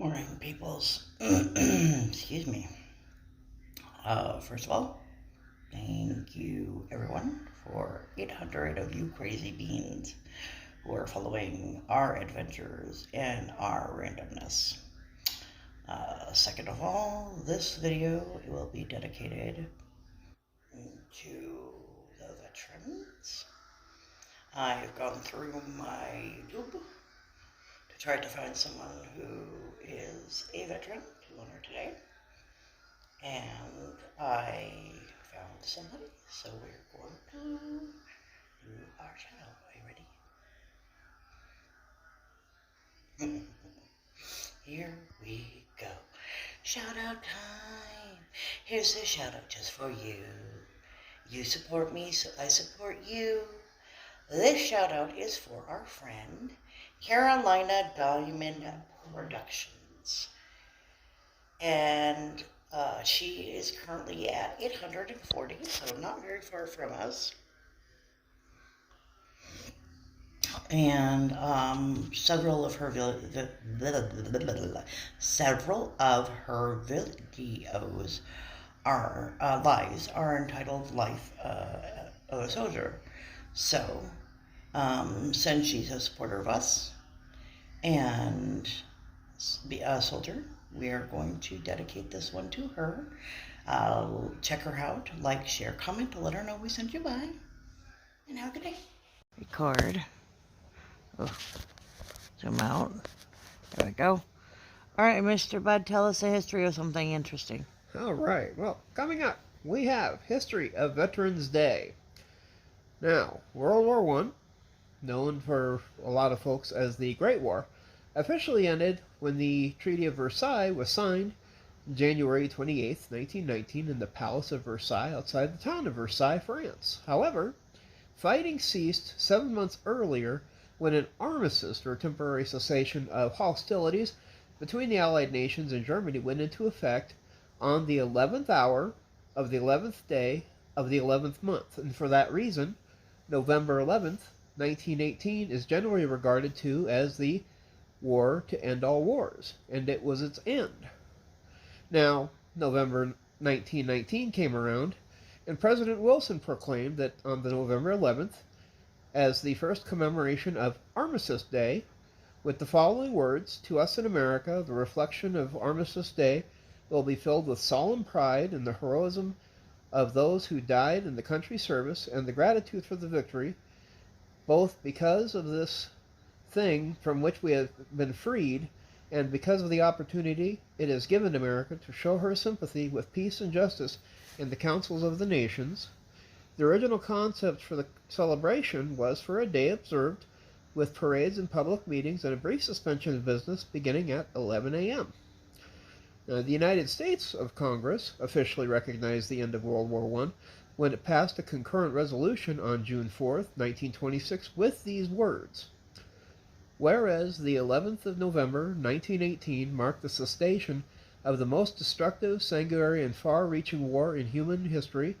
Morning, peoples. Excuse me. First of all, thank you, everyone, for 800 of you crazy beans who are following our adventures and our randomness. Second of all, this video will be dedicated to the veterans. I've gone through my YouTube to try to find someone who is a veteran to honor today. And I found somebody, so we're going to do our shout out. Are you ready? Here we go. Shout out time. Here's a shout out just for you. You support me, so I support you. This shout out is for our friend Carolina Diamond Productions. And she is currently at 840, so not very far from us. And several of her videos are lives are entitled "Life of a Soldier." So, since she's a supporter of us and a soldier, we are going to dedicate this one to her. Check her out, like, share, comment, let her know we sent you by, and have a good day. Record. Oh, zoom out. There we go. All right, Mr. Bud, tell us the history of something interesting. All right. Well, coming up, we have History of Veterans Day. Now, World War I, known for a lot of folks as the Great War, officially ended when the Treaty of Versailles was signed January 28, 1919, in the Palace of Versailles outside the town of Versailles, France. However, fighting ceased 7 months earlier when an armistice, or temporary cessation of hostilities, between the Allied nations and Germany went into effect on the 11th hour of the 11th day of the 11th month. And for that reason, November 11th, 1918 is generally regarded to as the war to end all wars, and it was its end. Now, November 1919 came around, and President Wilson proclaimed that on the November 11th, as the first commemoration of Armistice Day, with the following words: "To us in America, the reflection of Armistice Day will be filled with solemn pride in the heroism of those who died in the country's service and the gratitude for the victory, both because of this thing from which we have been freed and because of the opportunity it has given America to show her sympathy with peace and justice in the councils of the nations." The original concept for the celebration was for a day observed with parades and public meetings and a brief suspension of business beginning at 11 a.m. Now, the United States of Congress officially recognized the end of World War I when it passed a concurrent resolution on June 4th, 1926, with these words: "Whereas the 11th of November, 1918, marked the cessation of the most destructive, sanguinary, and far-reaching war in human history,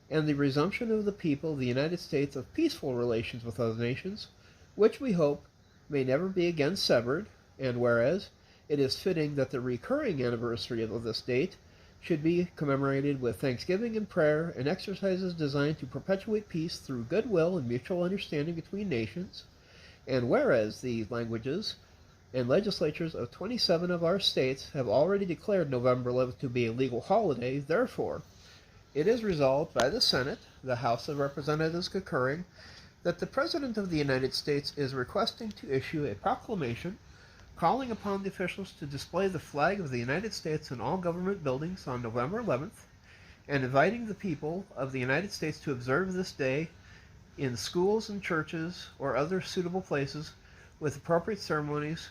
and the resumption of the people of the United States of peaceful relations with other nations, which we hope may never be again severed, and whereas it is fitting that the recurring anniversary of this date should be commemorated with thanksgiving and prayer and exercises designed to perpetuate peace through goodwill and mutual understanding between nations, and whereas the languages and legislatures of 27 of our states have already declared November 11th to be a legal holiday, therefore it is resolved by the Senate, the House of Representatives concurring, that the President of the United States is requesting to issue a proclamation calling upon the officials to display the flag of the United States in all government buildings on November 11th, and inviting the people of the United States to observe this day in schools and churches or other suitable places with appropriate ceremonies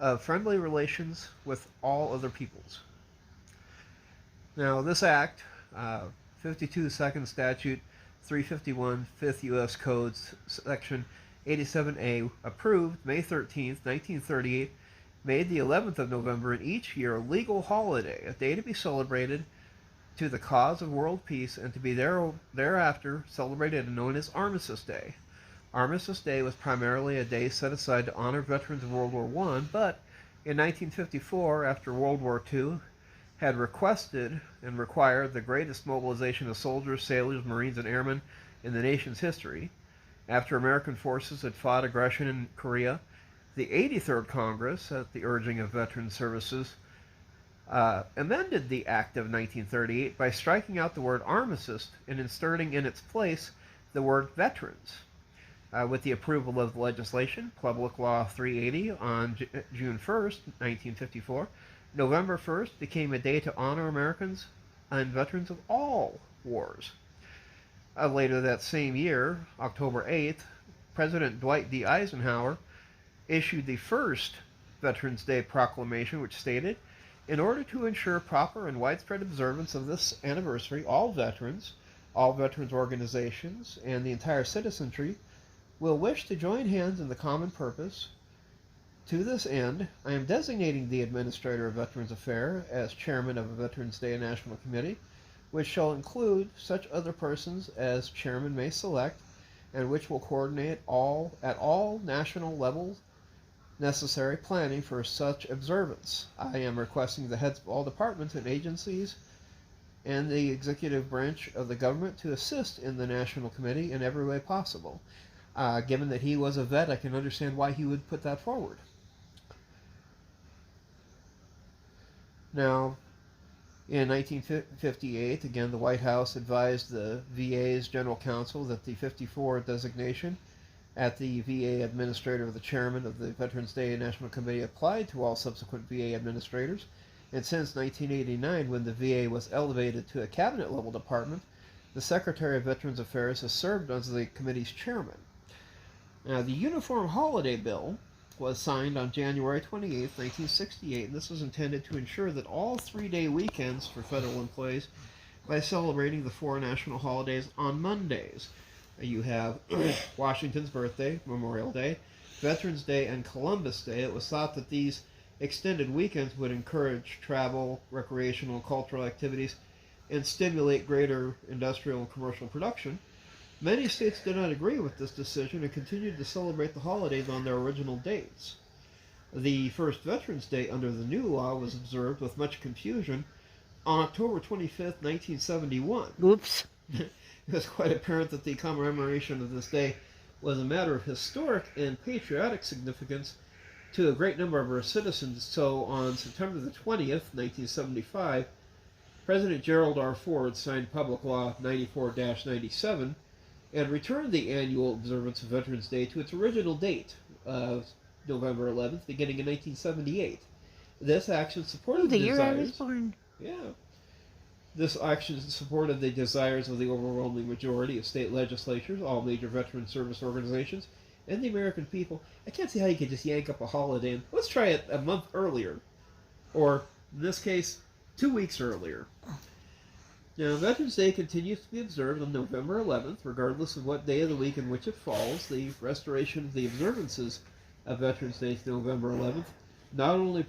of friendly relations with all other peoples." Now, this act, 52 Second Statute 351 5th U.S. Code Section 87A, approved May 13th, 1938, made the 11th of November in each year a legal holiday, a day to be celebrated to the cause of world peace and to be thereafter celebrated and known as Armistice Day. Armistice Day was primarily a day set aside to honor veterans of World War I, but In 1954, after World War II, had requested and required the greatest mobilization of soldiers, sailors, marines, and airmen in the nation's history. After American forces had fought aggression in Korea, the 83rd Congress, at the urging of Veteran Services, amended the Act of 1938 by striking out the word armistice and inserting in its place the word veterans. With the approval of the legislation, Public Law 380 on June 1st, 1954, November 1st became a day to honor Americans and veterans of all wars. Later that same year, October 8th, President Dwight D. Eisenhower issued the first Veterans Day proclamation, which stated, in order to ensure proper and widespread observance of this anniversary, all veterans organizations, and the entire citizenry will wish to join hands in the common purpose. To this end, I am designating the Administrator of Veterans Affairs as Chairman of a Veterans Day National Committee, which shall include such other persons as Chairman may select, and which will coordinate at all national levels necessary planning for such observance. I am requesting the heads of all departments and agencies and the executive branch of the government to assist in the National Committee in every way possible. Given that he was a vet, I can understand why he would put that forward. Now, in 1958, again, the White House advised the VA's General Counsel that the 54 designation at the VA Administrator of the Chairman of the Veterans Day National Committee applied to all subsequent VA administrators, and since 1989, when the VA was elevated to a cabinet-level department, the Secretary of Veterans Affairs has served as the committee's chairman. Now, the Uniform Holiday Bill was signed on January 28, 1968, and this was intended to ensure that all three-day weekends for federal employees by celebrating the four national holidays on Mondays. You have Washington's birthday, Memorial Day, Veterans Day, and Columbus Day. It was thought that these extended weekends would encourage travel, recreational, and cultural activities, and stimulate greater industrial and commercial production. Many states did not agree with this decision and continued to celebrate the holidays on their original dates. The first Veterans Day under the new law was observed with much confusion on October 25th, 1971. Oops. It was quite apparent that the commemoration of this day was a matter of historic and patriotic significance to a great number of our citizens. So on September the 20th, 1975, President Gerald R. Ford signed Public Law 94-97 and returned the annual observance of Veterans Day to its original date of November 11th, beginning in 1978. This action supported the year I was born. Yeah. This action supported the desires of the overwhelming majority of state legislatures, all major veteran service organizations, and the American people. I can't see how you could just yank up a holiday and let's try it a month earlier, or in this case, 2 weeks earlier. Now, Veterans Day continues to be observed on November 11th, regardless of what day of the week in which it falls. The restoration of the observances of Veterans Day to November 11th not only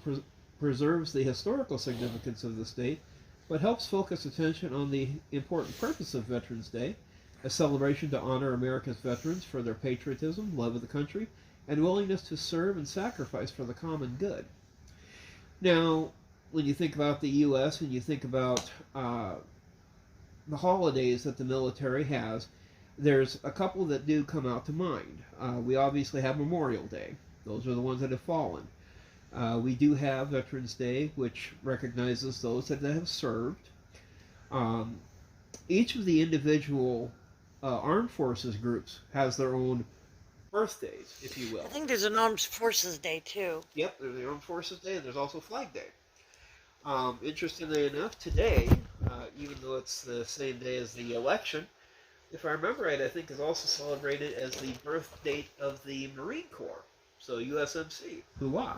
preserves the historical significance of this date, but helps focus attention on the important purpose of Veterans Day, a celebration to honor America's veterans for their patriotism, love of the country, and willingness to serve and sacrifice for the common good. Now, when you think about the U.S. and you think about the holidays that the military has, there's a couple that do come out to mind. We obviously have Memorial Day. Those are the ones that have fallen. We do have Veterans Day, which recognizes those that have served. Each of the individual armed forces groups has their own birthdays, if you will. I think there's an Armed Forces Day, too. Yep, there's the Armed Forces Day, and there's also Flag Day. Interestingly enough, today, even though it's the same day as the election, if I remember right, I think is also celebrated as the birth date of the Marine Corps. So USMC. Hoo-wah.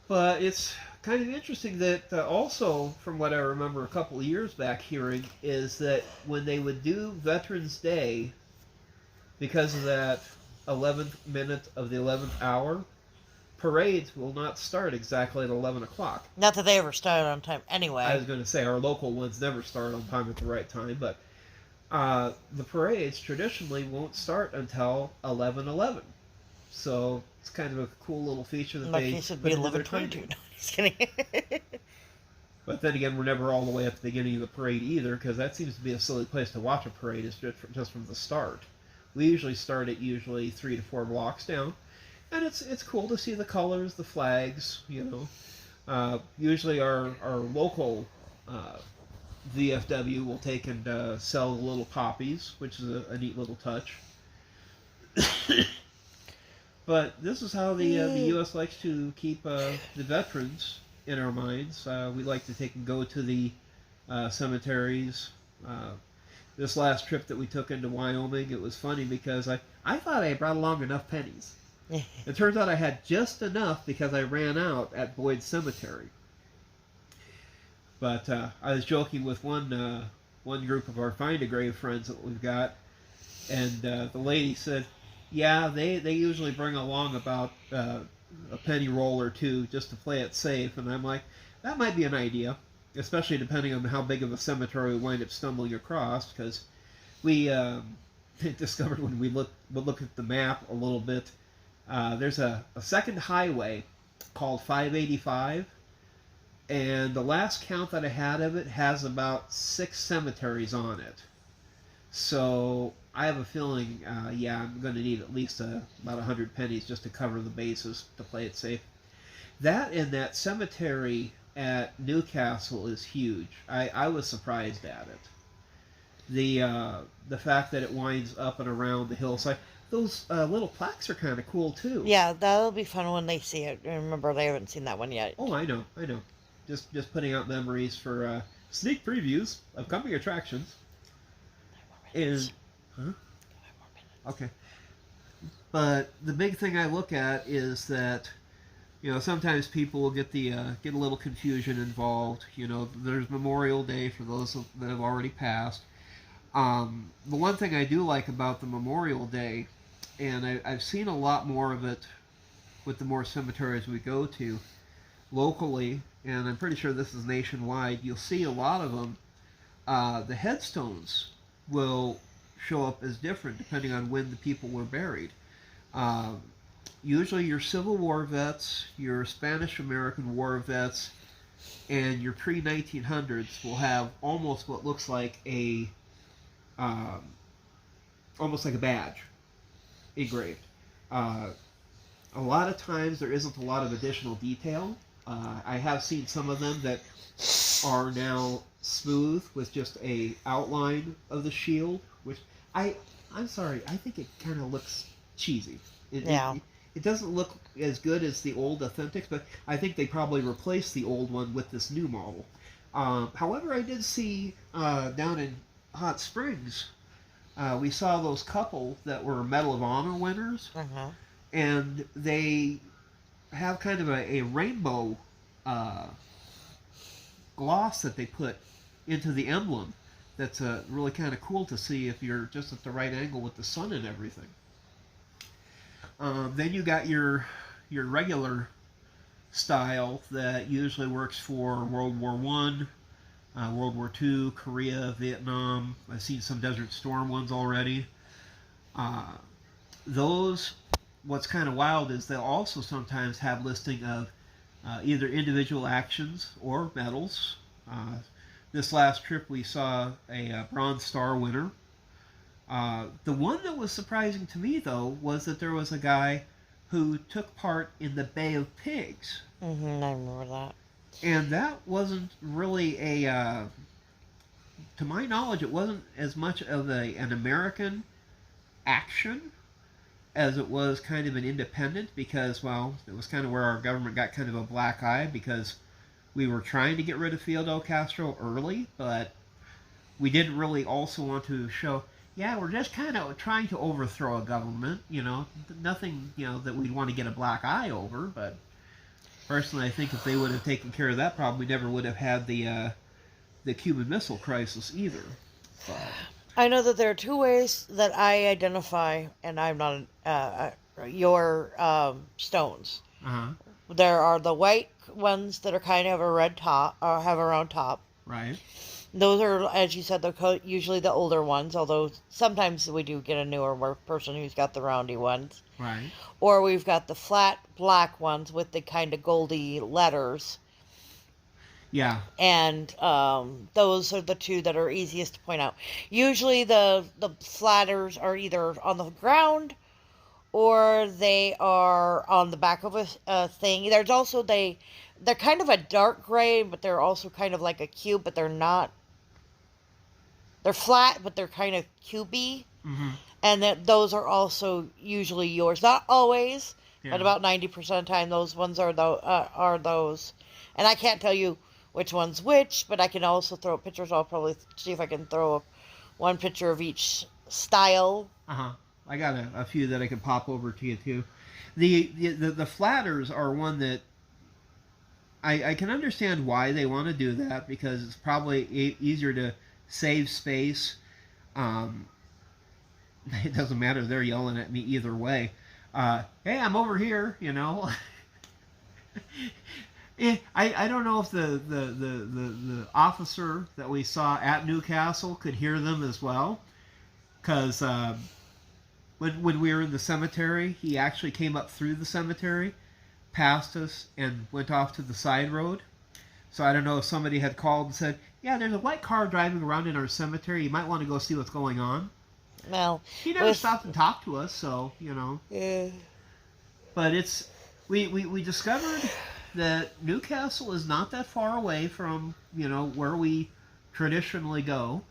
But it's kind of interesting that also, from what I remember a couple of years back hearing, is that when they would do Veterans Day, because of that 11th minute of the 11th hour, parades will not start exactly at 11 o'clock. Not that they ever started on time anyway. I was going to say, our local ones never start on time at the right time, but the parades traditionally won't start until 11:11. So it's kind of a cool little feature that In my they case, it'd put be into their 11:22. timing. No, just kidding. But then again, we're never all the way at the beginning of the parade either, because that seems to be a silly place to watch a parade, is just from the start. We usually start at usually 3 to 4 blocks down, and it's cool to see the colors, the flags, you know. Usually our local VFW will take and sell little poppies, which is a neat little touch. But this is how the U.S. likes to keep the veterans in our minds. We like to take and go to the cemeteries. Uh, this last trip that we took into Wyoming, it was funny because I thought I brought along enough pennies. It turns out I had just enough because I ran out at Boyd's Cemetery. But I was joking with one group of our Find a Grave friends that we've got, and the lady said, "Yeah, they usually bring along about a penny roll or two just to play it safe." And I'm like, that might be an idea, especially depending on how big of a cemetery we wind up stumbling across, because we discovered when we look at the map a little bit, there's a second highway called 585, and the last count that I had of it has about 6 cemeteries on it. So I have a feeling, yeah, I'm going to need at least about 100 pennies just to cover the bases to play it safe. That and that cemetery at Newcastle is huge. I was surprised at it. The fact that it winds up and around the hillside. Those little plaques are kind of cool too. Yeah, that'll be fun when they see it. Remember, they haven't seen that one yet. Oh, I know. Just putting out memories for sneak previews of coming attractions. And, huh? Okay. But the big thing I look at is that, you know, sometimes people will get get a little confusion involved. You know, there's Memorial Day for those that have already passed. The one thing I do like about the Memorial Day, and I've seen a lot more of it with the more cemeteries we go to locally, and I'm pretty sure this is nationwide, you'll see a lot of them. The headstones will show up as different depending on when the people were buried. Uh, Usually your Civil War vets, your Spanish-American War vets, and your pre-1900s will have almost what looks like um, almost like a badge engraved. A lot of times there isn't a lot of additional detail. I have seen some of them that are now smooth with just a outline of the shield, which I'm sorry, I think it kind of looks cheesy. Yeah. It doesn't look as good as the old Authentics, but I think they probably replaced the old one with this new model. However, I did see down in Hot Springs, we saw those couple that were Medal of Honor winners, and they have kind of a rainbow gloss that they put into the emblem. That's really kind of cool to see if you're just at the right angle with the sun and everything. Then you got your regular style that usually works for World War One, World War Two, Korea, Vietnam. I've seen some Desert Storm ones already. Those, what's kind of wild is they'll also sometimes have listing of either individual actions or medals. This last trip we saw a Bronze Star winner. The one that was surprising to me, though, was that there was a guy who took part in the Bay of Pigs. I remember that. And that wasn't really to my knowledge, it wasn't as much of an American action as it was kind of an independent, because, well, it was kind of where our government got kind of a black eye, because we were trying to get rid of Fidel Castro early, but we didn't really also want to show, yeah, we're just kind of trying to overthrow a government, you know, nothing, you know, that we'd want to get a black eye over. But personally, I think if they would have taken care of that problem, we never would have had the Cuban Missile Crisis either. But I know that there are two ways that I identify, and I'm not your stones. There are the white ones that are kind of a red top or have a round top, right, Those are, as you said, usually the older ones, although sometimes we do get a newer person who's got the roundy ones. Right. Or we've got the flat black ones with the kind of goldy letters. Yeah. And those are the two that are easiest to point out. Usually the flatters are either on the ground or they are on the back of a thing. There's also they're kind of a dark gray, but they're also kind of like a cube, but they're not. They're flat, but they're kind of cubey. Mm-hmm. And that those are also usually yours. Not always, Yeah. but about 90% of the time, those ones are those. And I can't tell you which one's which, but I can also throw up pictures. I'll probably see if I can throw up one picture of each style. Uh-huh. I got a few that I can pop over to you too. The flatters are one that I can understand why they want to do that, because it's probably easier to save space. It doesn't matter, they're yelling at me either way. Hey, I'm over here, you know. I don't know if the officer that we saw at Newcastle could hear them as well, because when we were in the cemetery, he actually came up through the cemetery, passed us, and went off to the side road. So I don't know if somebody had called and said, yeah, there's a white car driving around in our cemetery. You might want to go see what's going on. Well, He never stopped and talked to us, so, you know. Yeah. But it's we discovered that Newcastle is not that far away from, you know, where we traditionally go.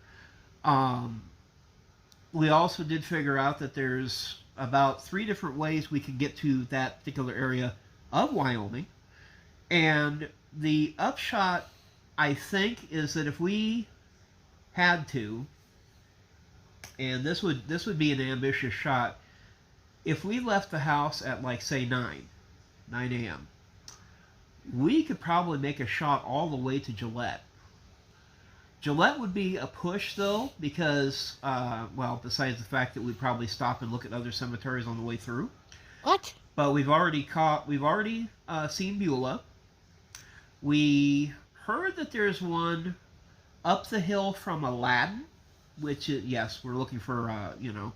We also did figure out that there's about 3 different ways we could get to that particular area of Wyoming. And the upshot, I think, is that if we had to, and this would be an ambitious shot, if we left the house at, like, say 9 a.m., we could probably make a shot all the way to Gillette. Gillette would be a push, though, because, well, besides the fact that we'd probably stop and look at other cemeteries on the way through. What? But we've already seen Beulah. We heard that there's one up the hill from Aladdin, which is, yes, we're looking for, you know,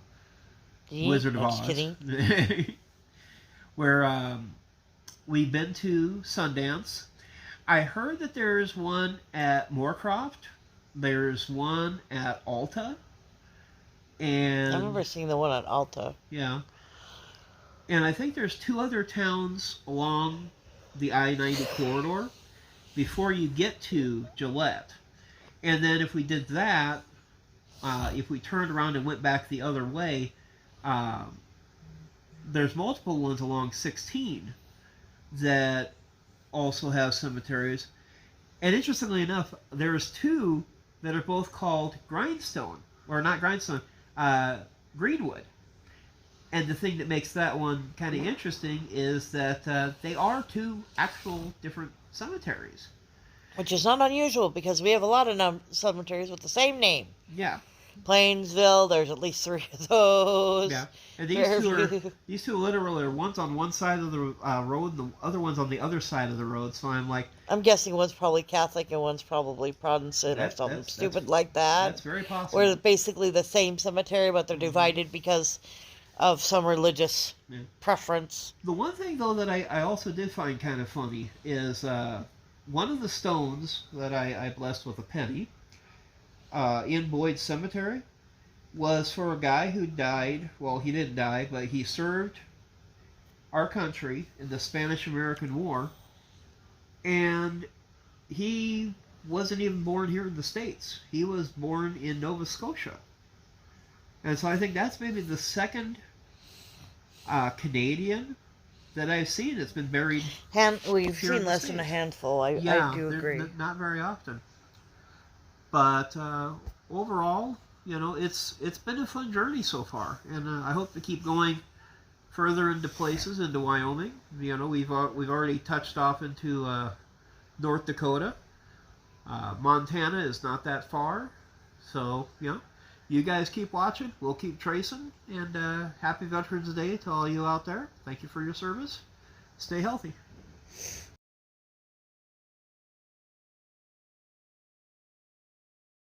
Wizard of Oz. Just kidding. Where we've been to Sundance. I heard that there's one at Moorcroft. There's one at Alta. And I remember seeing the one at Alta. yeah. And I think there's 2 other towns along the I-90 corridor before you get to Gillette. And then if we did that, if we turned around and went back the other way, there's multiple ones along 16 that also have cemeteries. And interestingly enough, there's 2 that are both called Grindstone, or not Grindstone, Greenwood. And the thing that makes that one kind of interesting is that they are 2 actual different cemeteries. Which is not unusual, because we have a lot of cemeteries with the same name. Yeah. Plainsville, there's at least 3 of those. Yeah. And these two literally are one's on one side of the road, and the other one's on the other side of the road. So I'm like, I'm guessing one's probably Catholic and one's probably Protestant or something stupid like that. That's very possible. We're basically the same cemetery, but they're divided because of some religious preference. The one thing, though, that I also did find kind of funny is one of the stones that I blessed with a penny in Boyd Cemetery was for a guy who died. Well, he didn't die, but he served our country in the Spanish-American War, and he wasn't even born here in the States. He was born in Nova Scotia. And so I think that's maybe the second Canadian that I've seen that's been buried. We've seen less than a handful. I do agree. Not very often. But overall, you know, it's been a fun journey so far, and I hope to keep going further into places into Wyoming. You know, we've already touched off into North Dakota. Montana is not that far, so you know. You guys keep watching. We'll keep tracing. And happy Veterans Day to all you out there. Thank you for your service. Stay healthy.